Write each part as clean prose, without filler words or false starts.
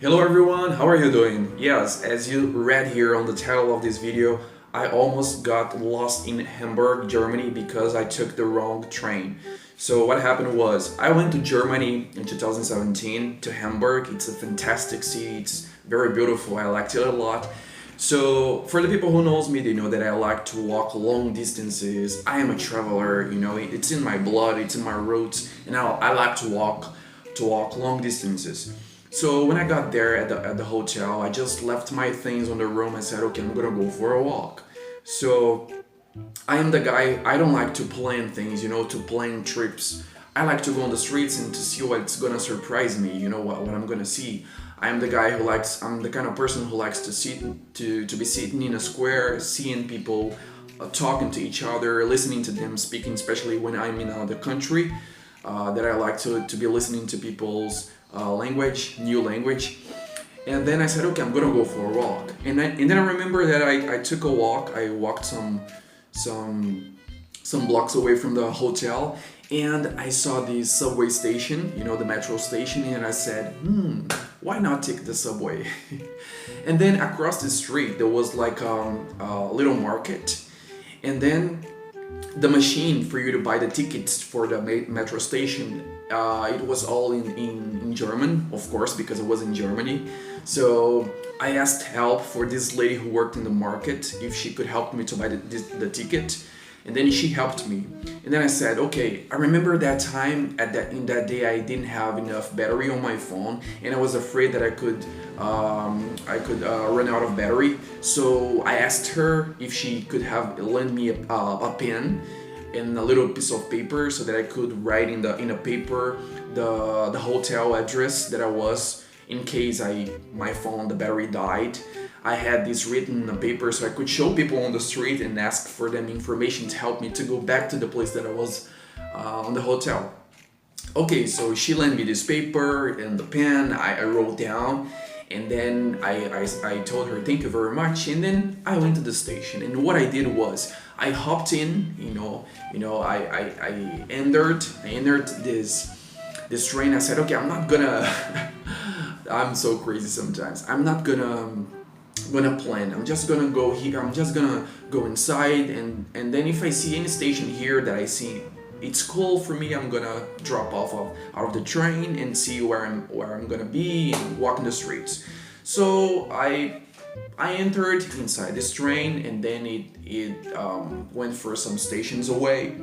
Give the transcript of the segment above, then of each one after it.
Hello everyone, how are you doing? Yes, as you read here on the title of this video, I almost got lost in Hamburg, Germany because I took the wrong train. So what happened was, I went to Germany in 2017 to Hamburg. It's a fantastic city, it's very beautiful, I liked it a lot. So for the people who knows me, they know that I like to walk long distances. I am a traveler, it's in my blood, it's in my roots, and I like to walk long distances. So when I got there at the hotel, I just left my things on the room. I said, okay, I'm gonna go for a walk. So I am the guy, I don't like to plan things, to plan trips. I like to go on the streets and to see what's gonna surprise me, what I'm gonna see. I'm the kind of person who likes to be sitting in a square, seeing people talking to each other, listening to them speaking, especially when I'm in another country. That I like to be listening to people's language, new language. And then I said, okay, I'm gonna go for a walk. And then I remember that I took a walk. I walked some blocks away from the hotel, and I saw the subway station, the metro station, and I said, why not take the subway? And then across the street there was like a little market, and then the machine for you to buy the tickets for the metro station, it was all in German, of course, because it was in Germany. So I asked help for this lady who worked in the market if she could help me to buy the ticket, and then she helped me. And then I said, okay, I remember that time in that day I didn't have enough battery on my phone, and I was afraid that I could run out of battery. So I asked her if she could lend me a pen and a little piece of paper so that I could write in a paper the hotel address that I was, in case the battery died. I had this written on paper so I could show people on the street and ask for them information to help me to go back to the place that I was on the hotel. Okay, so she lent me this paper and the pen. I wrote down, and then I told her thank you very much, and then I went to the station. And what I did was I hopped in, I entered this train. I said, okay, I'm not gonna I'm so crazy sometimes. I'm not gonna plan. I'm just gonna go here. I'm just gonna go inside, and then if I see any station here that I see it's cool for me, I'm gonna drop out of the train and see where I'm gonna be and walk in the streets. So I entered inside this train, and then it went for some stations away,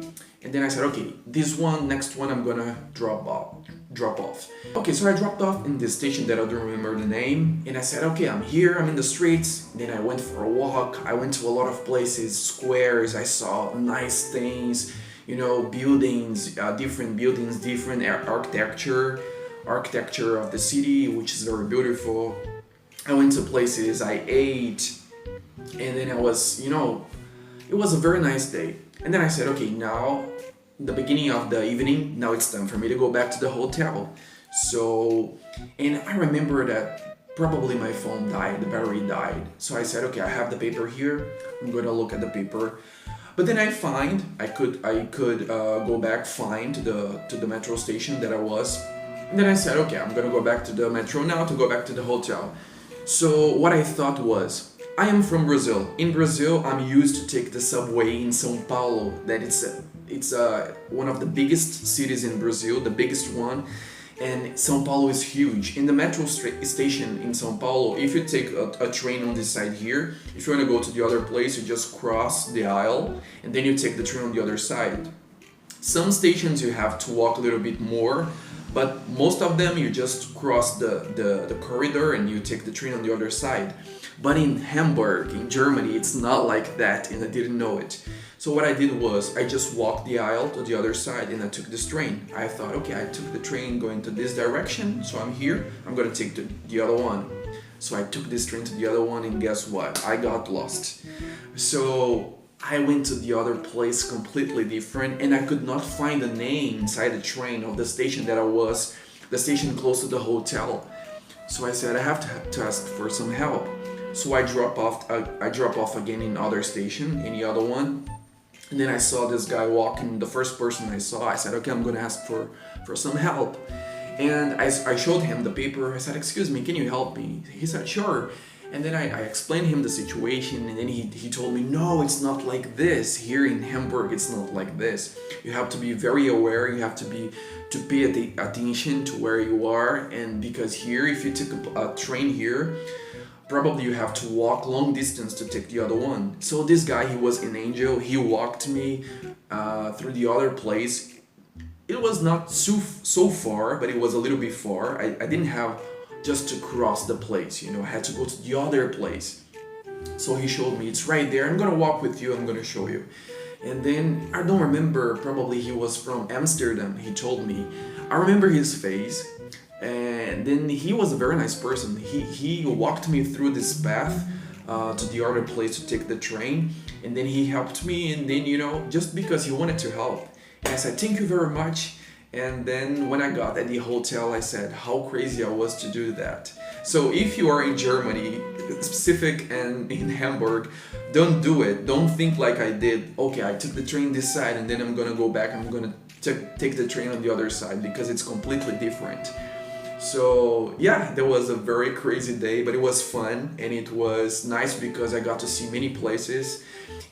and then I said, okay, next one I'm gonna drop off. Okay, so I dropped off in this station that I don't remember the name, and I said, okay, I'm here, I'm in the streets. Then I went for a walk. I went to a lot of places, squares. I saw nice things, buildings, different architecture of the city, which is very beautiful. I went to places, I ate, and then it was a very nice day. And then I said, okay, now the beginning of the evening, now it's time for me to go back to the hotel. So, and I remember that probably my phone died, the battery died. So I said, okay, I have the paper here, I'm gonna look at the paper. But then I could go back fine to the metro station that I was. And then I said, okay, I'm gonna go back to the metro now to go back to the hotel. So what I thought was, I am from Brazil. In Brazil, I'm used to take the subway in São Paulo. That it's one of the biggest cities in Brazil, the biggest one. And São Paulo is huge. In the metro station in São Paulo, if you take a train on this side here, if you want to go to the other place, you just cross the aisle and then you take the train on the other side. Some stations you have to walk a little bit more, but most of them you just cross the corridor and you take the train on the other side. But in Hamburg, in Germany, it's not like that, and I didn't know it. So what I did was I just walked the aisle to the other side and I took this train. I thought, okay, I took the train going to this direction, so I'm here, I'm gonna take the other one. So I took this train to the other one, and guess what? I got lost. So I went to the other place completely different, and I could not find the name inside the train of the station that I was, the station close to the hotel. So I said, I have to ask for some help. So I drop off again in other station, any other one. And then I saw this guy walking, the first person I saw. I said, okay, I'm gonna ask for some help. And I showed him the paper. I said, "Excuse me, can you help me?" He said, "Sure." And then I explained him the situation, and then he told me, "No, it's not like this. Here in Hamburg, it's not like this. You have to be very aware. You have to pay attention to where you are, and because here, if you take a train here, probably you have to walk long distance to take the other one." So this guy, he was an angel. He walked me through the other place. It was not so far, but it was a little bit far. I didn't have just to cross the place, I had to go to the other place. So he showed me, "It's right there. I'm gonna walk with you. I'm gonna show you." And then I don't remember, probably he was from Amsterdam, he told me. I remember his face, and then he was a very nice person. He walked me through this path to the other place to take the train, and then he helped me, and then, just because he wanted to help. And I said, "Thank you very much." And then when I got at the hotel, I said how crazy I was to do that. So if you are in Germany, specific and in Hamburg, don't do it. Don't think like I did. Okay, I took the train this side and then I'm gonna go back. I'm gonna take the train on the other side, because it's completely different. So yeah, that was a very crazy day, but it was fun and it was nice because I got to see many places.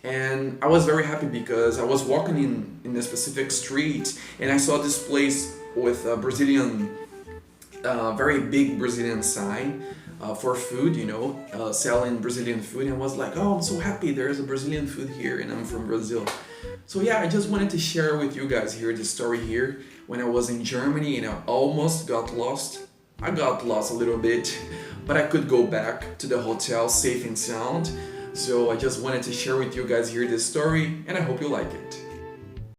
And I was very happy because I was walking in a specific street and I saw this place with a Brazilian, very big Brazilian sign for food, selling Brazilian food. And I was like, "Oh, I'm so happy there's a Brazilian food here and I'm from Brazil." So yeah, I just wanted to share with you guys here the story here. When I was in Germany and I almost got lost. I got lost a little bit, but I could go back to the hotel safe and sound. So I just wanted to share with you guys here this story, and I hope you like it.